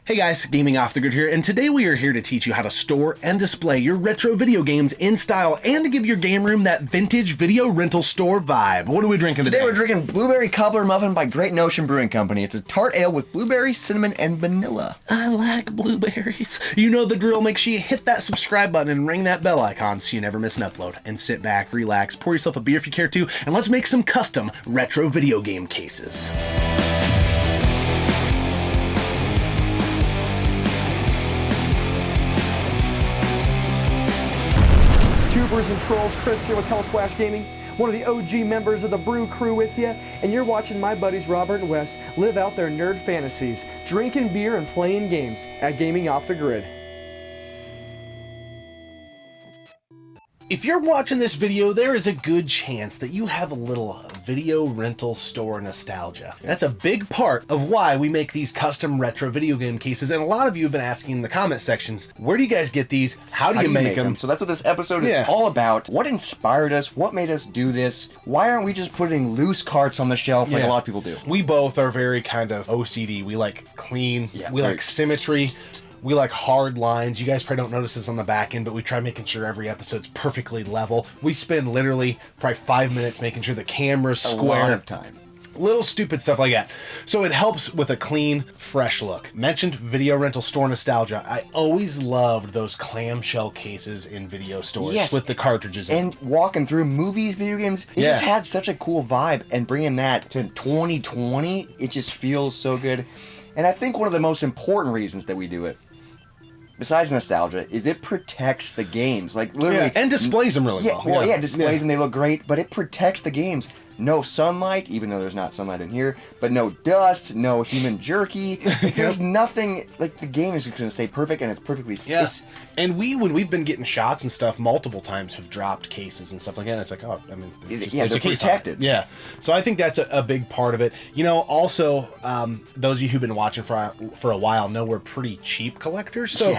Hey guys, Gaming Off the Grid here, and today we are here to teach you how to store and display your retro video games in style and to give your game room that vintage video rental store vibe. What are we drinking today? Today we're drinking Blueberry Cobbler Muffin by Great Notion Brewing Company. It's a tart ale with blueberry, cinnamon, and vanilla. I like blueberries. You know the drill. Make sure you hit that subscribe button and ring that bell icon so you never miss an upload. And sit back, relax, pour yourself a beer if you care to, and let's make some custom retro video game cases. Tubers and trolls, Chris here with Telesplash Gaming, one of the OG members of the Brew Crew with you, and you're watching my buddies Robert and Wes live out their nerd fantasies, drinking beer and playing games at Gaming Off the Grid. If you're watching this video, there is a good chance that you have a little video rental store nostalgia. That's a big part of why we make these custom retro video game cases, and a lot of you have been asking in the comment sections, where do you guys get these? How do you make them? So that's what this episode is all about. What inspired us? What made us do this? Why aren't we just putting loose carts on the shelf like a lot of people do? We both are very kind of OCD. We like clean, we like symmetry. We like hard lines. You guys probably don't notice this on the back end, but we try making sure every episode's perfectly level. We spend literally probably 5 minutes making sure the camera's square. A lot of time. Little stupid stuff like that. So it helps with a clean, fresh look. Mentioned video rental store nostalgia. I always loved those clamshell cases in video stores with the cartridges in. And walking through movies, video games, it just had such a cool vibe. And bringing that to 2020, it just feels so good. And I think one of the most important reasons that we do it, besides nostalgia, is it protects the games. Like literally, and displays them really well. Well, displays them, they look great, but it protects the games. No sunlight, even though there's not sunlight in here, but no dust, no human jerky. There's nothing, like the game is going to stay perfect, and it's perfectly... And when we've been getting shots and stuff multiple times, have dropped cases and stuff like that, and it's like, oh, I mean... they're protected. Yeah. So I think that's a big part of it. You know, also, those of you who've been watching for a while know we're pretty cheap collectors, so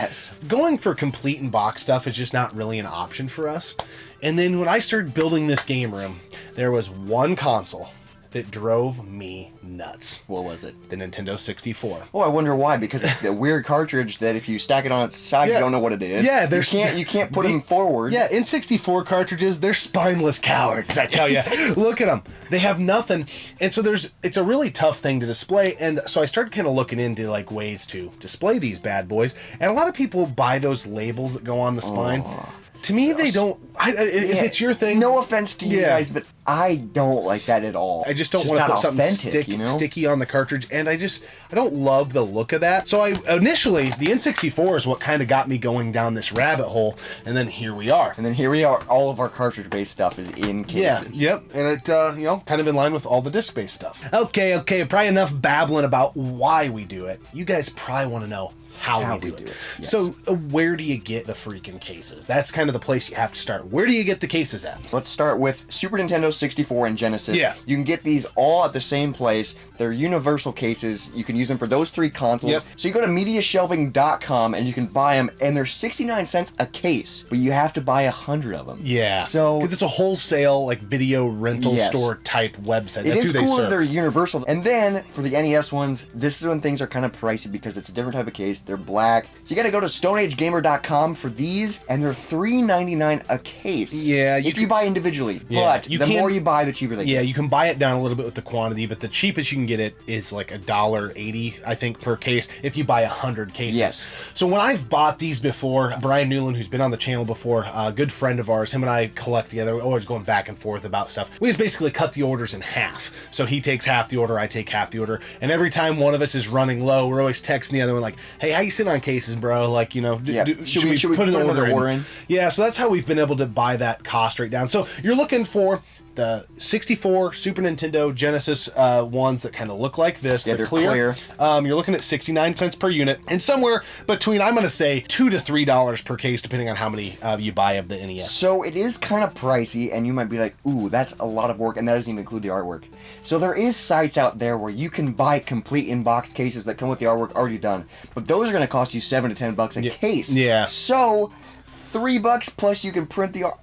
going for complete and box stuff is just not really an option for us. And then when I started building this game room, there was one console that drove me nuts. What was it? The Nintendo 64. Oh, I wonder why. Because it's the weird cartridge that if you stack it on its side, you don't know what it is. Yeah, you can't put them forward. Yeah, N64 cartridges, they're spineless cowards, I tell you. Look at them. They have nothing. And so it's a really tough thing to display. And so I started kind of looking into like ways to display these bad boys. And a lot of people buy those labels that go on the spine. To me, they don't... if it's your thing... No offense to you guys, but I don't like that at all. I just don't want to put something sticky on the cartridge, and I don't love the look of that. So initially, the N64 is what kind of got me going down this rabbit hole, and then here we are. All of our cartridge-based stuff is in cases. Yeah, yep, and it, kind of in line with all the disc-based stuff. Okay, probably enough babbling about why we do it. You guys probably want to know how we do it. Yes. So where do you get the freaking cases? That's kind of the place you have to start. Where do you get the cases at? Let's start with Super Nintendo 64 and Genesis. Yeah. You can get these all at the same place. They're universal cases. You can use them for those three consoles. Yep. So you go to MediaShelving.com and you can buy them, and they're 69 cents a case, but you have to buy 100 of them. Yeah. So because it's a wholesale like video rental store type website. It is cool that they're universal. And then for the NES ones, this is when things are kind of pricey because it's a different type of case. They're black. So you got to go to StoneAgeGamer.com for these, and they're $3.99 a case. Yeah. If you buy individually. But the more you buy, the cheaper they get. Yeah, you can buy it down a little bit with the quantity, but the cheapest you can get it is like $1.80, I think, per case if you buy 100 cases. Yes. So when I've bought these before, Brian Newland, who's been on the channel before, a good friend of ours, him and I collect together. We're always going back and forth about stuff. We just basically cut the orders in half. So he takes half the order, I take half the order, and every time one of us is running low, we're always texting the other one like, hey, how you sitting on cases, bro? Like, should we put an order in? Yeah, so that's how we've been able to buy that cost rate down. So you're looking for the 64, Super Nintendo, Genesis ones that kind of look like this. Yeah, they're clear. You're looking at 69 cents per unit, and somewhere between, I'm going to say, $2 to $3 per case, depending on how many you buy of the NES. So it is kind of pricey, and you might be like, ooh, that's a lot of work, and that doesn't even include the artwork. So there is sites out there where you can buy complete in-box cases that come with the artwork already done, but those are going to cost you $7 to $10 a case. Yeah. So $3 plus you can print the art.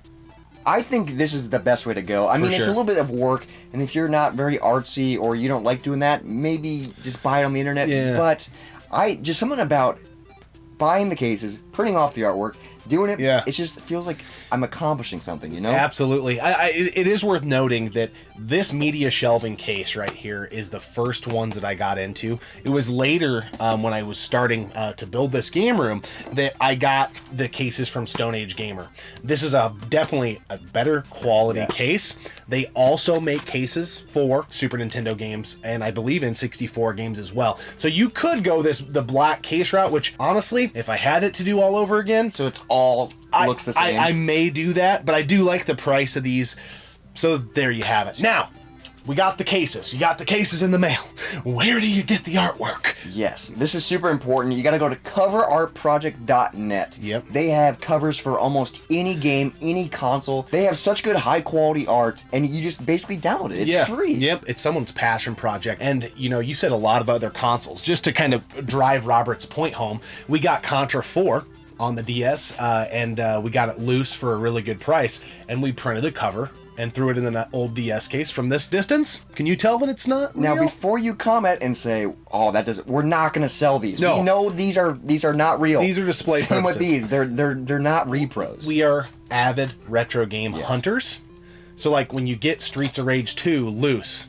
I think this is the best way to go. I mean, it's a little bit of work, and if you're not very artsy or you don't like doing that, maybe just buy it on the internet. Yeah. But Just something about buying the cases, printing off the artwork, doing it. Yeah. It just feels like I'm accomplishing something, you know? Absolutely. It is worth noting that this media shelving case right here is the first ones that I got into. It was later when I was starting to build this game room that I got the cases from Stone Age Gamer. This is definitely a better quality case. They also make cases for Super Nintendo games and I believe N64 games as well. So you could go the black case route, which honestly, if I had it to do all over again, So it's all looks the same. I may do that, but I do like the price of these. So there you have it. Now, we got the cases. You got the cases in the mail. Where do you get the artwork? Yes, this is super important. You got to go to coverartproject.net. Yep. They have covers for almost any game, any console. They have such good high quality art, and you just basically download it. It's free. Yep, it's someone's passion project. And, you said a lot about their consoles. Just to kind of drive Robert's point home, we got Contra 4 on the DS, and we got it loose for a really good price, and we printed the cover and threw it in the old DS case. From this distance, can you tell that it's not Now, real? before you comment and say, "Oh, that doesn't," we're not going to sell these. No. We know these are not real. These are display Same with purposes. these. They're not repros. We are avid retro game hunters. So like when you get Streets of Rage 2 loose,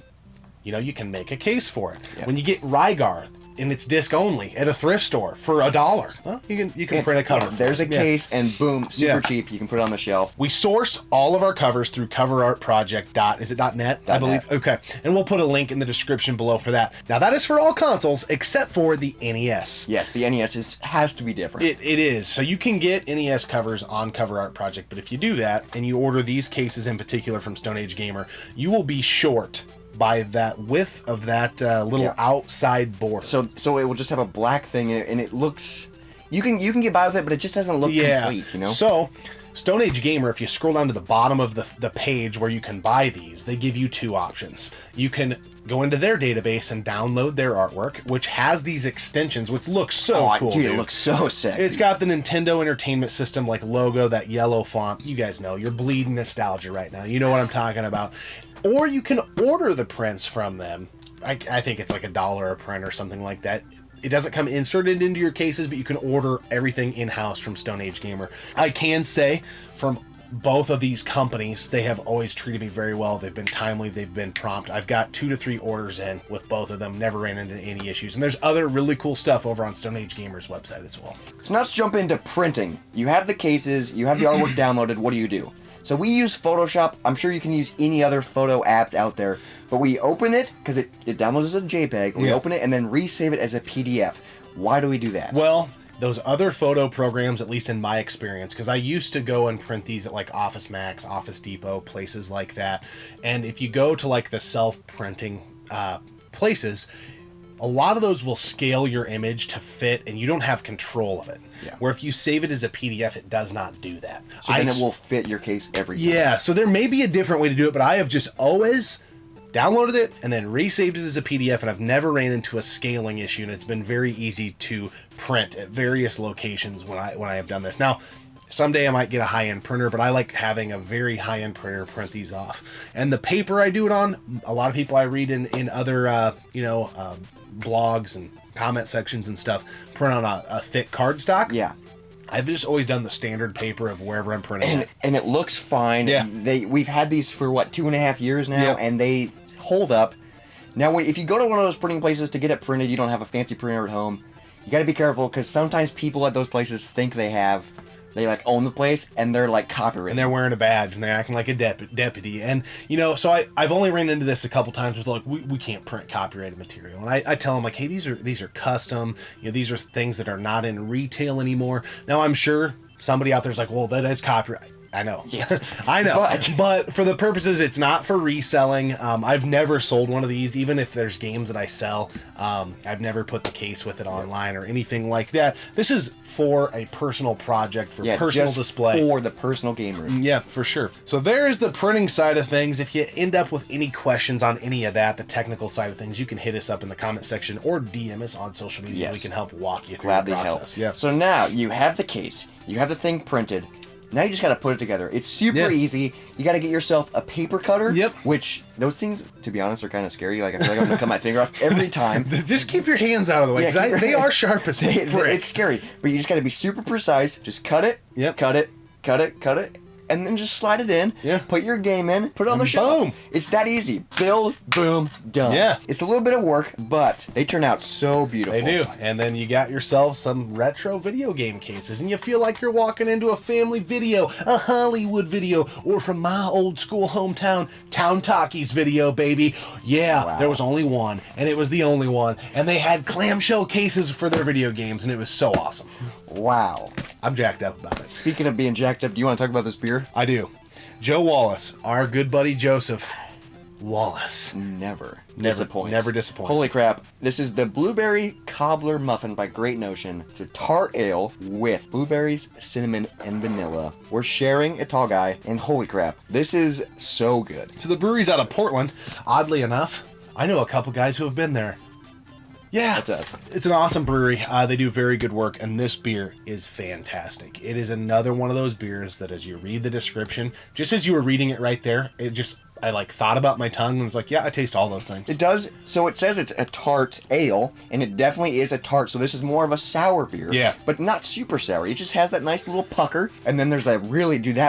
you can make a case for it. Yeah. When you get Rygar and it's disc only at a thrift store for $1, well, you can print a cover. There's a case, and boom, super Yeah. cheap. You can put it on the shelf. We source all of our covers through coverartproject. Is it .net? I believe. .net. Okay. And we'll put a link in the description below for that. Now that is for all consoles except for the NES. Yes, the NES has to be different. It is. So you can get NES covers on Cover Art Project, but if you do that and you order these cases in particular from Stone Age Gamer, you will be short by that width of that little outside border. So it will just have a black thing in it, and it looks. You can get by with it, but it just doesn't look complete. So Stone Age Gamer, if you scroll down to the bottom of the page where you can buy these, they give you two options. You can go into their database and download their artwork, which has these extensions, which look so cool. Dude, it looks so sick. It's got the Nintendo Entertainment System logo, that yellow font. You guys know, you're bleeding nostalgia right now. You know what I'm talking about. Or you can order the prints from them. I think it's $1 a print or something like that. It doesn't come inserted into your cases, but you can order everything in-house from Stone Age Gamer. I can say from both of these companies, they have always treated me very well. They've been timely, they've been prompt. I've got 2 to 3 orders in with both of them, never ran into any issues. And there's other really cool stuff over on Stone Age Gamer's website as well. So now let's jump into printing. You have the cases, you have the artwork downloaded. What do? So we use Photoshop. I'm sure you can use any other photo apps out there, but we open it because it downloads as a JPEG. We open it and then resave it as a PDF. Why do we do that? Well, those other photo programs, at least in my experience, because I used to go and print these at Office Max, Office Depot, places like that. And if you go to the self-printing places, a lot of those will scale your image to fit and you don't have control of it. Yeah. Where if you save it as a PDF, it does not do that. So then it will fit your case every time. Yeah, so there may be a different way to do it, but I have just always downloaded it and then resaved it as a PDF, and I've never ran into a scaling issue, and it's been very easy to print at various locations when I have done this. Now, someday I might get a high-end printer, but I like having a very high-end printer print these off. And the paper I do it on, a lot of people I read in other blogs and comment sections and stuff print on a thick cardstock. Yeah. I've just always done the standard paper of wherever I'm printing it. And it looks fine. Yeah. We've had these for 2.5 years now, Yeah. and they hold up. Now, if you go to one of those printing places to get it printed, you don't have a fancy printer at home. You got to be careful because sometimes people at those places think they own the place, and they're copyrighted. And they're wearing a badge and they're acting like a deputy. And, so I've only ran into this a couple times with we can't print copyrighted material. And I tell them hey, these are custom, these are things that are not in retail anymore. Now I'm sure somebody out there's well, that is copyright. I know. Yes. I know. But for the purposes, it's not for reselling. I've never sold one of these, even if there's games that I sell. I've never put the case with it online or anything like that. This is for a personal project, for personal just display. For the personal game room. Yeah, for sure. So there's the printing side of things. If you end up with any questions on any of that, the technical side of things, you can hit us up in the comment section or DM us on social media. Yes. We can help walk you through Gladly the process. help. Yeah. So now you have the case, you have the thing printed. Now you just got to put it together. It's super Yeah. easy. You got to get yourself a paper cutter. Yep. Which those things, to be honest, are kind of scary. Like I feel like I'm gonna cut my finger off every time. Just keep your hands out of the way, Yeah, because they are sharp as frick. It's scary, but you just got to be super precise. Just cut it. Yep. Cut it. Cut it. Cut it. And then just slide it in. Yeah. Put your game in. Put it on the And shelf. boom. It's that easy. Build, boom, done. Yeah. It's a little bit of work, but they turn out so beautiful. They do. And then you got yourself some retro video game cases, and you feel like you're walking into a family video, a Hollywood video, or from my old school hometown, Town Talkies video, baby. Yeah, Wow. there was only one, and it was the only one, and they had clamshell cases for their video games, and it was so awesome. Wow. I'm jacked up about it. Speaking of being jacked up, do you want to talk about this beer? I do. Joe Wallace, our good buddy Joseph Wallace. Never Never disappoints. Holy crap. This is the Blueberry Cobbler Muffin by Great Notion. It's a tart ale with blueberries, cinnamon, and vanilla. We're sharing a tall guy, and holy crap, this is so good. So the brewery's out of Portland. Oddly enough, I know a couple guys who have been there. Yeah, That's us. It's an awesome brewery. They do very good work, and this beer is fantastic. It is another one of those beers that, as you read the description, just as you were reading it right there, I like thought about my tongue and was like, yeah, I taste all those things. It does, so it says it's a tart ale, and it definitely is a tart, so this is more of a sour beer. Yeah. But not super sour. It just has that nice little pucker, and then there's that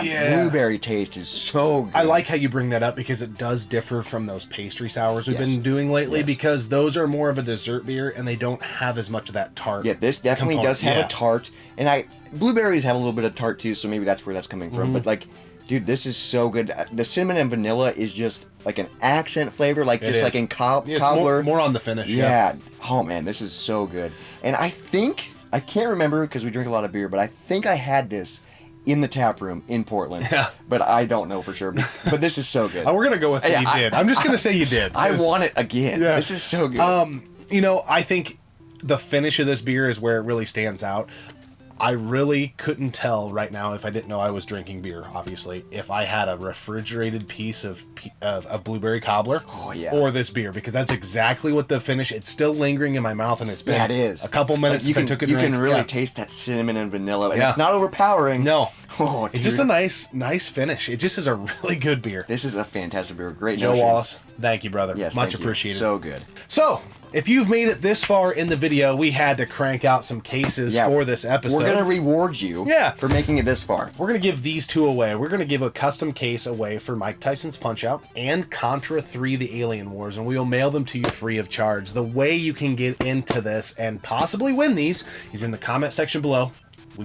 Yeah. blueberry taste is so good. I like how you bring that up because it does differ from those pastry sours we've Yes. been doing lately, Yes. because those are more of a dessert beer and they don't have as much of that tart. Yeah, this definitely component. does have Yeah. a tart, and blueberries have a little bit of tart too, so maybe that's where that's coming Mm-hmm. from. But like, dude, this is so good. The cinnamon and vanilla is just like an accent flavor, like It just is. like in Yeah, it's Cobbler. more on the finish. Yeah. Oh man, this is so good. And I can't remember because we drink a lot of beer, but I think I had this in the tap room in Portland. Yeah. But I don't know for sure. But this is so good. We're gonna go with that Yeah, you did. I'm just gonna say you did. I 'cause- want it again. Yeah. This is so good. You know, I think the finish of this beer is where it really stands out. I really couldn't tell right now, if I didn't know I was drinking beer, obviously, if I had a refrigerated piece of blueberry cobbler yeah. or this beer, because that's exactly what the finish. It's still lingering in my mouth, and it's been Yeah, it is. a couple minutes Like, since I took a drink. You can really Yeah. taste that cinnamon and vanilla, and Yeah. it's not overpowering. No. Oh, It's just dude. a nice finish. It just is a really good beer. This is a fantastic beer. Great Joe notion. Wallace, thank you, brother. Yes, Much thank you. appreciated. So good. So, if you've made it this far in the video, we had to crank out some cases Yeah. for this episode. We're gonna reward you. Yeah. For making it this far. We're going to give these two away. We're going to give a custom case away for Mike Tyson's Punch-Out and Contra 3 The Alien Wars, and we will mail them to you free of charge. The way you can get into this and possibly win these is in the comment section below. You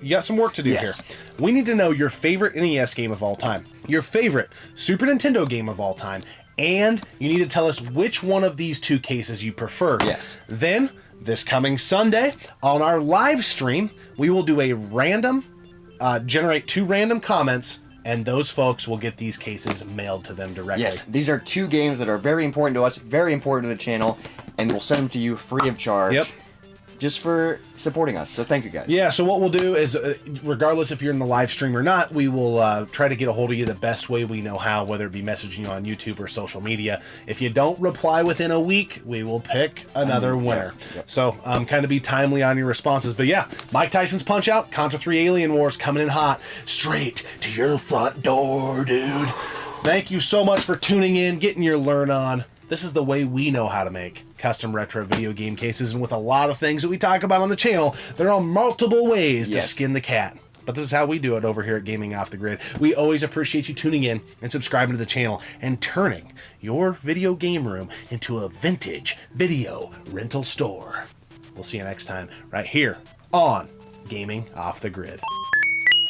got some work to do Yes. here. We need to know your favorite NES game of all time, your favorite Super Nintendo game of all time, and you need to tell us which one of these two cases you prefer. Yes. Then, this coming Sunday, on our live stream, we will do a random, generate 2 random comments, and those folks will get these cases mailed to them directly. Yes, these are 2 games that are very important to us, very important to the channel, and we'll send them to you free of charge. Yep. Just for supporting us. So thank you guys. Yeah, so what we'll do is, regardless if you're in the live stream or not, we will try to get a hold of you the best way we know how, whether it be messaging you on YouTube or social media. If you don't reply within a week, we will pick another winner. Yep. So kind of be timely on your responses. But yeah, Mike Tyson's Punch-Out, Contra 3 Alien Wars coming in hot, straight to your front door, dude. Thank you so much for tuning in, getting your learn on. This is the way we know how to make custom retro video game cases, and with a lot of things that we talk about on the channel, there are multiple ways to Yes. skin the cat. But this is how we do it over here at Gaming Off the Grid. We always appreciate you tuning in and subscribing to the channel and turning your video game room into a vintage video rental store. We'll see you next time right here on Gaming Off the Grid.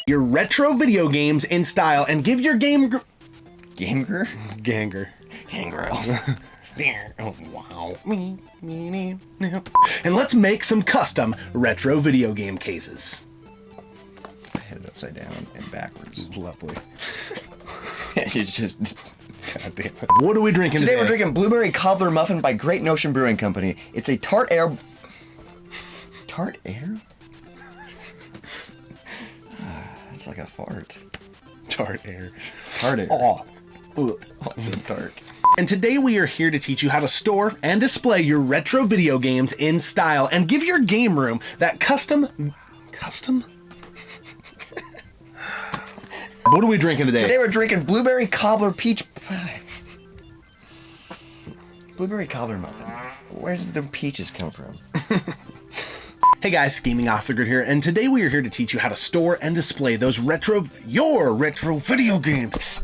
Your retro video games in style, and give your Ganger? ganger. Gangrel. Oh, wow. And let's make some custom retro video game cases. Head it upside down and backwards. Lovely. It's just... God damn it. What are we drinking Today today? we're drinking Blueberry Cobbler Muffin by Great Notion Brewing Company. It's a tart air... Tart air? That's like a fart. Tart air. Tart air. Oh. Oh, it's so tart. And today we are here to teach you how to store and display your retro video games in style and give your game room that custom What are we drinking today? Today we're drinking blueberry cobbler peach pie. Blueberry cobbler muffin. Where does the peaches come from? Hey guys, Gaming Off the Grid here, and today we are here to teach you how to store and display those your retro video games.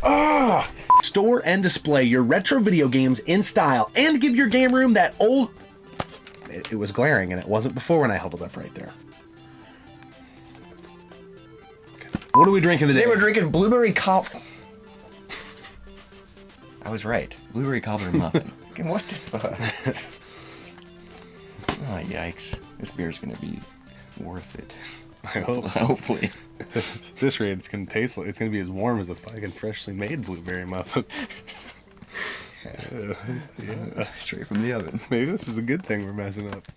Store and display your retro video games in style, and give your game room that old... It was glaring, and it wasn't before when I held it up right there. Okay. What are we drinking today? Today we're drinking blueberry cobbler. I was right. Blueberry cobbler muffin. What the fuck? Oh, yikes. This beer's gonna be worth it. I hope. Hopefully. At this rate, it's gonna taste like it's gonna be as warm as a fucking freshly made blueberry muffin. Yeah. Straight from the oven. Maybe this is a good thing we're messing up.